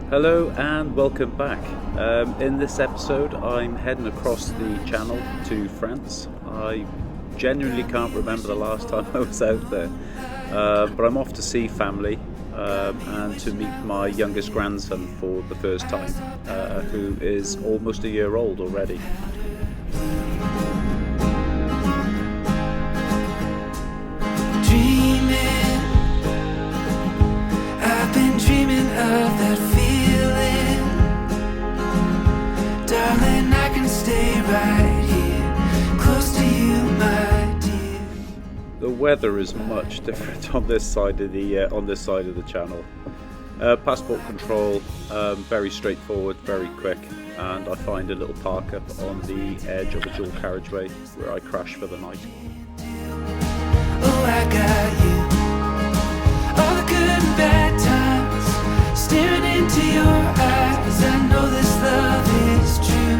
Hello and welcome back. In this episode I'm heading across the channel to France. I genuinely can't remember the last time I was out there, but I'm off to see family and to meet my youngest grandson for the first time, who is almost a year old already. I've been dreaming of that feeling, darling. I can stay right here, close to you, my dear. The weather is much different on this side of the channel. Passport control, very straightforward, very quick, and I find a little park up on the edge of a dual carriageway where I crash for the night. Oh, I got you. All the good and bad times, staring into your eyes. I know this love is true.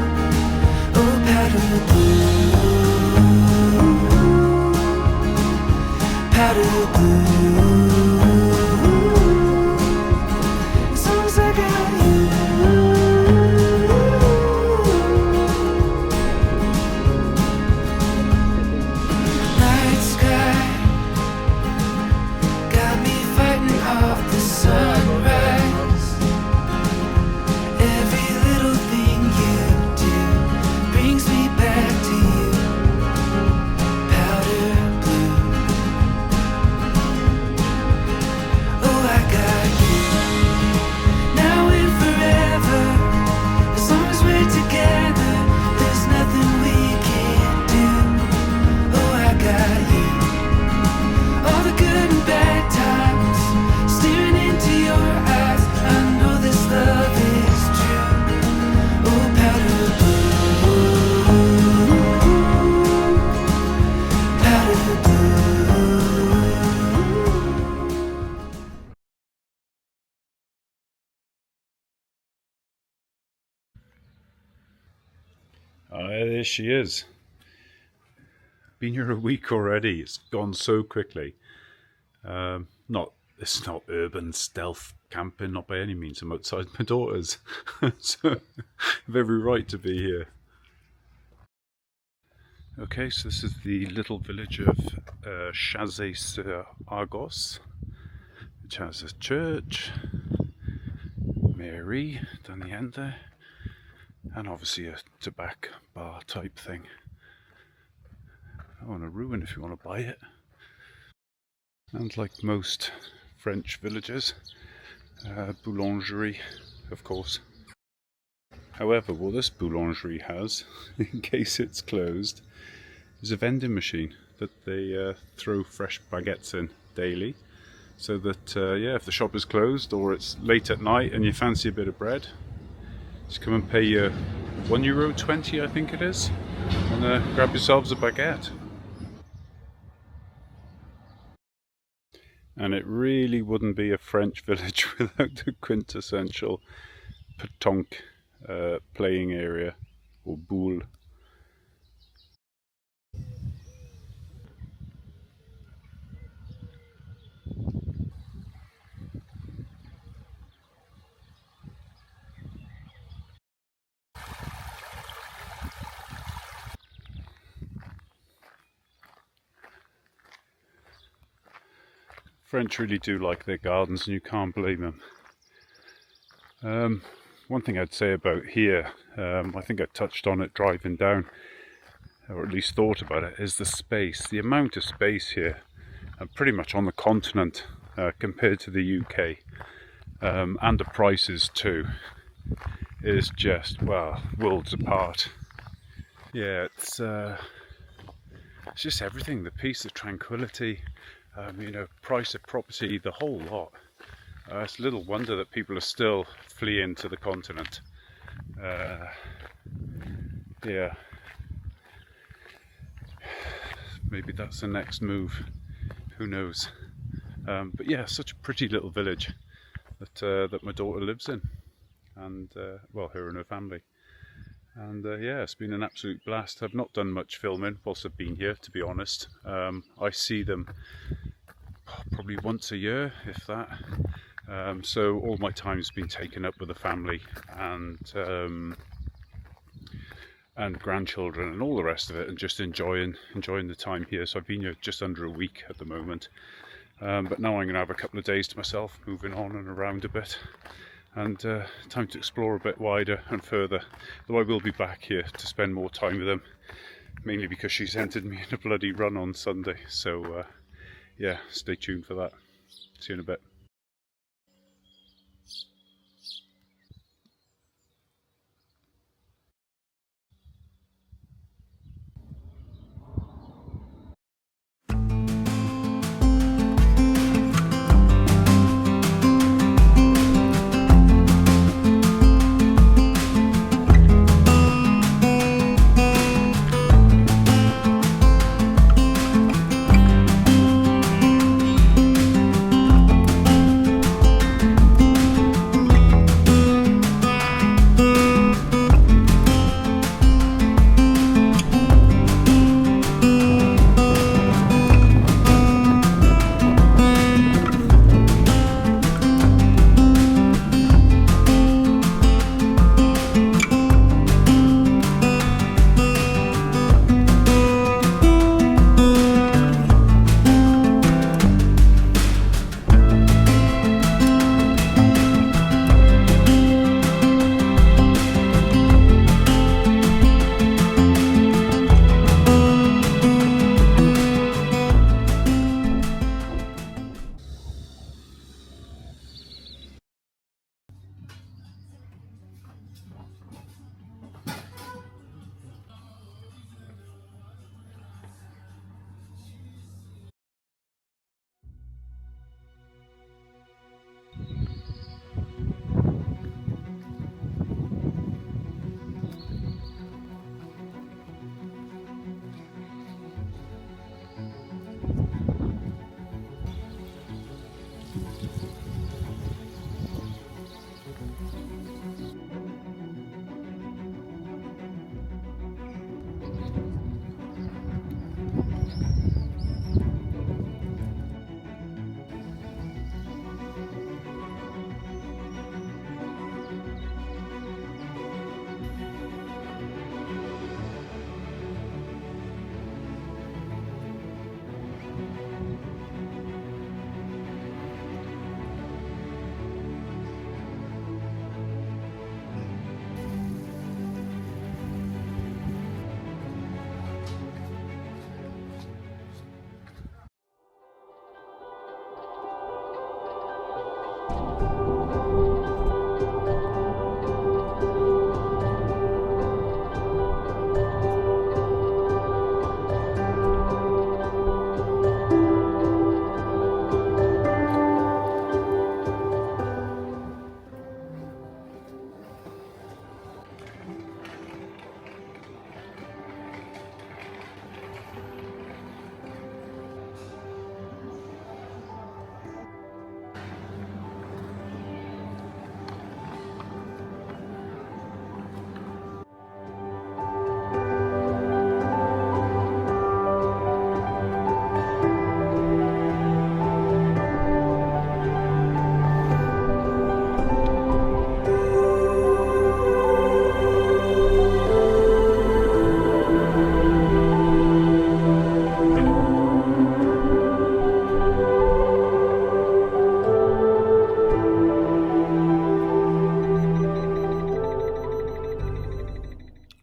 Oh, powder blue, powder blue. As long as I got you. Night sky got me fighting off the sunrise. Every little thing you do brings me back to you. Powder blue. Oh, I got you. Now and forever. As long as we're together, there's nothing we can't do. Oh, I got you. All the good and bad times, staring into your eyes. I know this love is true. Oh, powder blue, powder blue. There she is. Been here a week already. It's gone so quickly. It's not urban stealth camping, not by any means. I'm outside my daughter's, so I've every right to be here. Okay, so this is the little village of Chazé-sur-Argos, which has a church, Mary down the end there, and obviously a tobacco bar type thing. Oh, and a ruin if you want to buy it. And like most French villages, boulangerie, of course. However, what this boulangerie has, in case it's closed, is a vending machine that they throw fresh baguettes in daily, so that if the shop is closed or it's late at night and you fancy a bit of bread, just come and pay your €1.20, I think it is, and grab yourselves a baguette. And it really wouldn't be a French village without the quintessential pétanque playing area, or boule. French really do like their gardens, and you can't blame them. One thing I'd say about here, I think I touched on it driving down, or at least thought about it, is the space. The amount of space here, pretty much on the continent compared to the UK, and the prices too, is just, well, worlds apart. Yeah, it's just everything, the peace, the tranquility, price of property, the whole lot. It's little wonder that people are still fleeing to the continent. Yeah, maybe that's the next move, who knows. But yeah, such a pretty little village that my daughter lives in, and well, her and her family. And yeah, it's been an absolute blast. I've not done much filming whilst I've been here, to be honest. I see them probably once a year, if that. So all my time's been taken up with the family and grandchildren and all the rest of it, and just enjoying the time here. So I've been here just under a week at the moment, but now I'm going to have a couple of days to myself, moving on and around a bit, and time to explore a bit wider and further. Though I will be back here to spend more time with them, mainly because she's entered me in a bloody run on Sunday. So yeah, stay tuned for that. See you in a bit.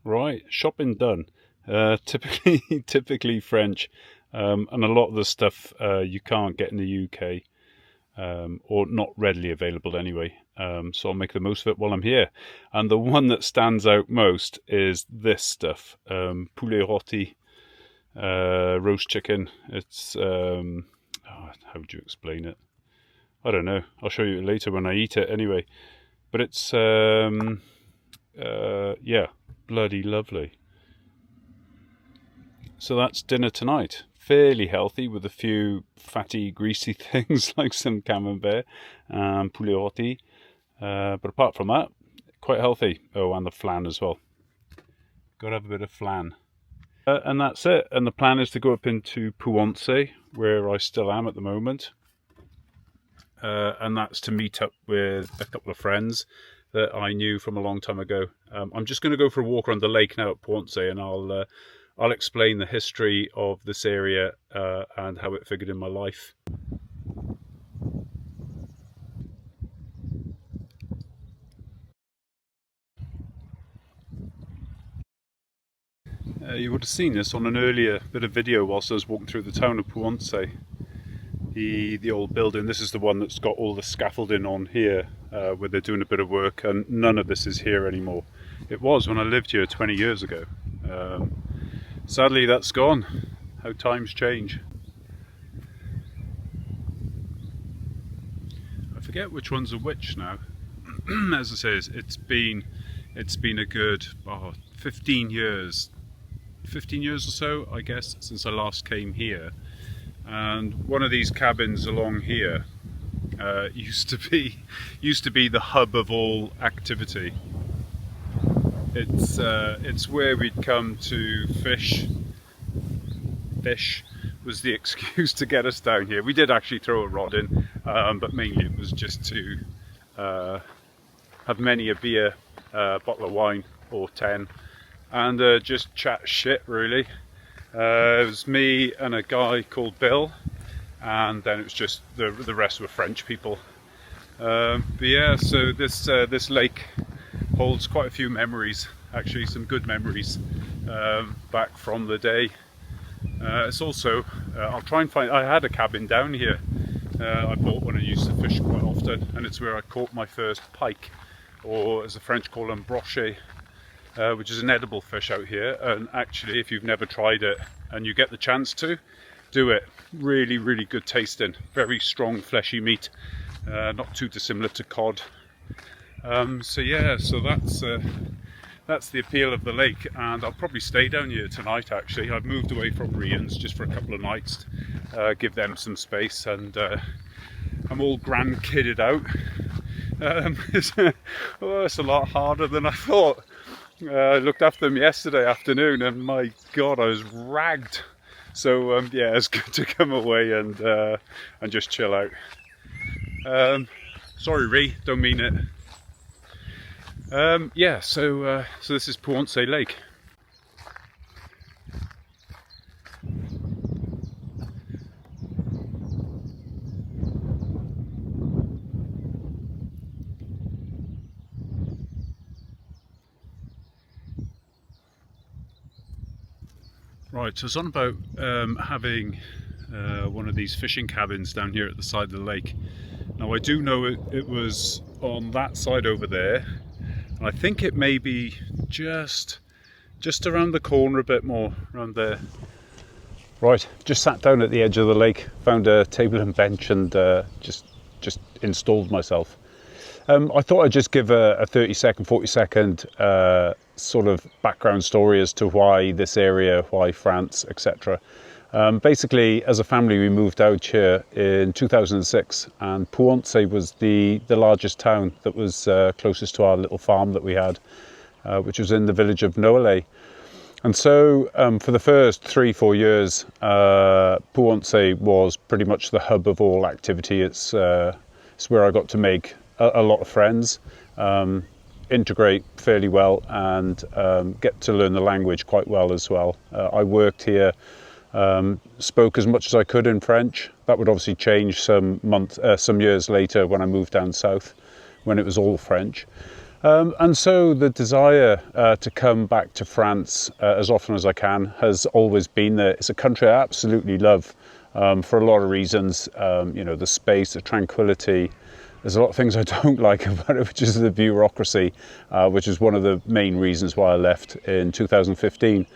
Right, shopping done. Typically French, and a lot of the stuff you can't get in the UK, or not readily available anyway. So I'll make the most of it while I'm here. And the one that stands out most is this stuff, poulet rôti, roast chicken. It's how would you explain it? I don't know. I'll show you later when I eat it anyway. But it's yeah, bloody lovely. So that's dinner tonight. Fairly healthy with a few fatty, greasy things like some camembert and poulet rôti. But apart from that, quite healthy. Oh, and the flan as well. Got to have a bit of flan. And that's it. And the plan is to go up into Puonce, where I still am at the moment. And that's to meet up with a couple of friends that I knew from a long time ago. I'm just going to go for a walk around the lake now at Puonce, and I'll explain the history of this area and how it figured in my life. You would have seen this on an earlier bit of video whilst I was walking through the town of Puonce. The old building. This is the one that's got all the scaffolding on here, where they're doing a bit of work, and none of this is here anymore. It was when I lived here 20 years ago. Sadly, that's gone. How times change. I forget which ones are which now. As I say, it's been a good 15 years or so, I guess, since I last came here. And one of these cabins along here used to be the hub of all activity. It's where we'd come to fish. Fish was the excuse to get us down here. We did actually throw a rod in, but mainly it was just to have many a beer, bottle of wine or 10, and just chat shit, really. It was me and a guy called Bill, and then it was just the rest were French people. But yeah, so this lake holds quite a few memories, actually some good memories back from the day. It's also, I'll try and find, I had a cabin down here. I bought one and used to fish quite often, and it's where I caught my first pike, or as the French call them, brochet. Which is an edible fish out here, and actually if you've never tried it and you get the chance to, do it. Really, really good tasting, very strong fleshy meat, not too dissimilar to cod. So yeah, so that's the appeal of the lake, and I'll probably stay down here tonight. Actually, I've moved away from Rian's just for a couple of nights, give them some space, and I'm all grandkidded out. It's a lot harder than I thought. I looked after them yesterday afternoon, and my God, I was ragged. So yeah, it's good to come away and just chill out. Sorry, Ree, don't mean it. Yeah, so this is Puonce Lake. Right, so it's on about having one of these fishing cabins down here at the side of the lake. Now I do know it was on that side over there, and I think it may be just around the corner a bit more, around there. Right, just sat down at the edge of the lake, found a table and bench, and just installed myself. I thought I'd just give a 30-second, 40-second sort of background story as to why this area, why France, etc. Basically, as a family, we moved out here in 2006, and Puonce was the largest town that was closest to our little farm that we had, which was in the village of Noailles. And so for the first 3-4 years, Puonce was pretty much the hub of all activity. It's where I got to make a lot of friends, integrate fairly well, and get to learn the language quite well as well. I worked here, spoke as much as I could in French. That would obviously change some years later when I moved down south, when it was all French. And so the desire to come back to France as often as I can has always been there. It's a country I absolutely love for a lot of reasons. You know, the space, the tranquility. There's a lot of things I don't like about it, which is the bureaucracy, which is one of the main reasons why I left in 2015.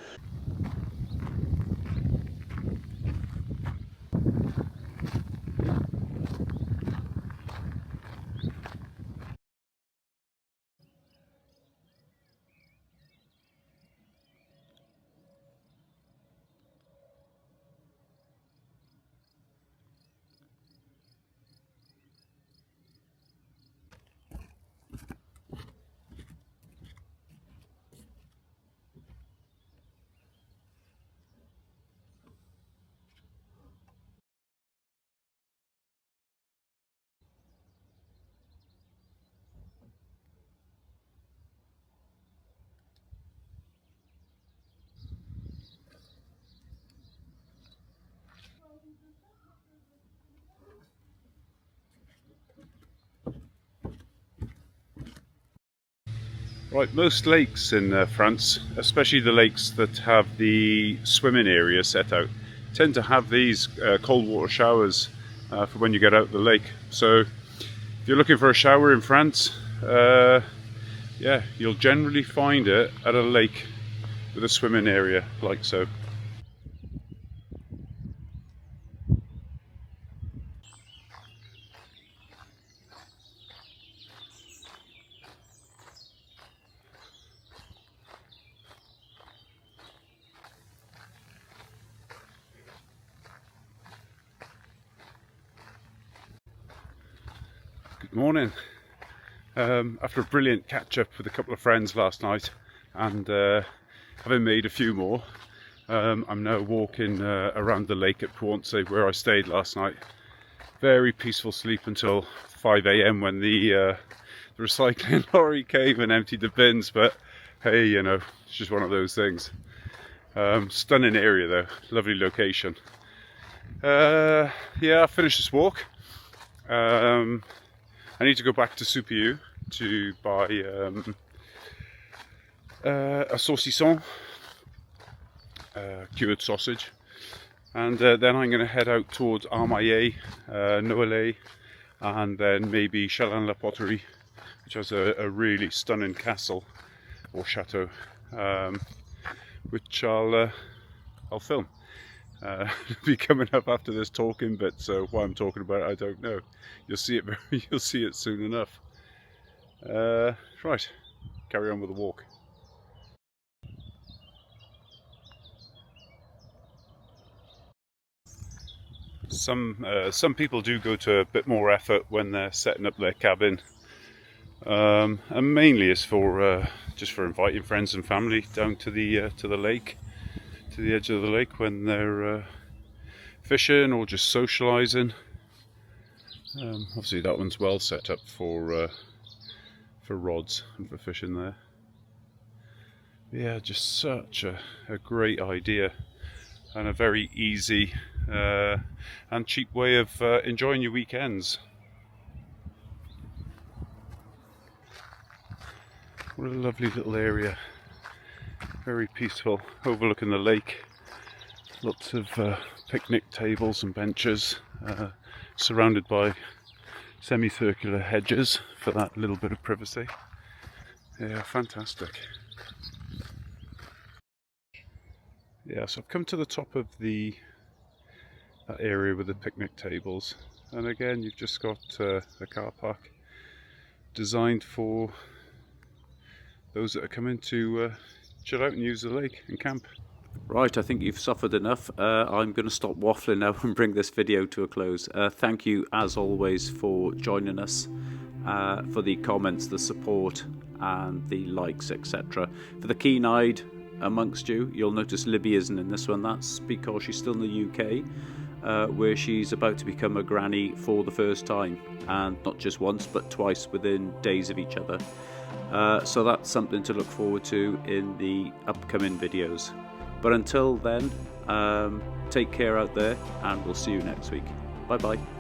Right, most lakes in France, especially the lakes that have the swimming area set out, tend to have these cold water showers for when you get out of the lake. So if you're looking for a shower in France, yeah, you'll generally find it at a lake with a swimming area like so. Good morning. After a brilliant catch up with a couple of friends last night and having made a few more, I'm now walking around the lake at Pouancé where I stayed last night. Very peaceful sleep until 5 AM when the recycling lorry came and emptied the bins, but hey, you know, it's just one of those things. Stunning area though, lovely location. Yeah, I finished this walk. I need to go back to Superu to buy a saucisson, cured sausage, and then I'm going to head out towards Armaillet, Noaillet, and then maybe Chalon-la-Poterie, which has a really stunning castle or chateau, which I'll film. It'll be coming up after this talking, but so why I'm talking about it I don't know. You'll see it you'll see it soon enough. Right, carry on with the walk. Some people do go to a bit more effort when they're setting up their cabin, and mainly it's for just for inviting friends and family down to the lake, to the edge of the lake when they're fishing or just socialising. Obviously that one's well set up for rods and for fishing there. Yeah, just such a great idea and a very easy and cheap way of enjoying your weekends. What a lovely little area, very peaceful, overlooking the lake. Lots of picnic tables and benches, surrounded by semicircular hedges for that little bit of privacy. Yeah, fantastic. Yeah, so I've come to the top of that area with the picnic tables, and again you've just got a car park designed for those that are coming to chill out and use the lake and camp. Right, I think you've suffered enough. I'm going to stop waffling now and bring this video to a close. Thank you, as always, for joining us, for the comments, the support, and the likes, etc. For the keen-eyed amongst you, you'll notice Libby isn't in this one. That's because she's still in the UK, where she's about to become a granny for the first time, and not just once, but twice within days of each other. So that's something to look forward to in the upcoming videos. But until then, take care out there, and we'll see you next week. Bye bye.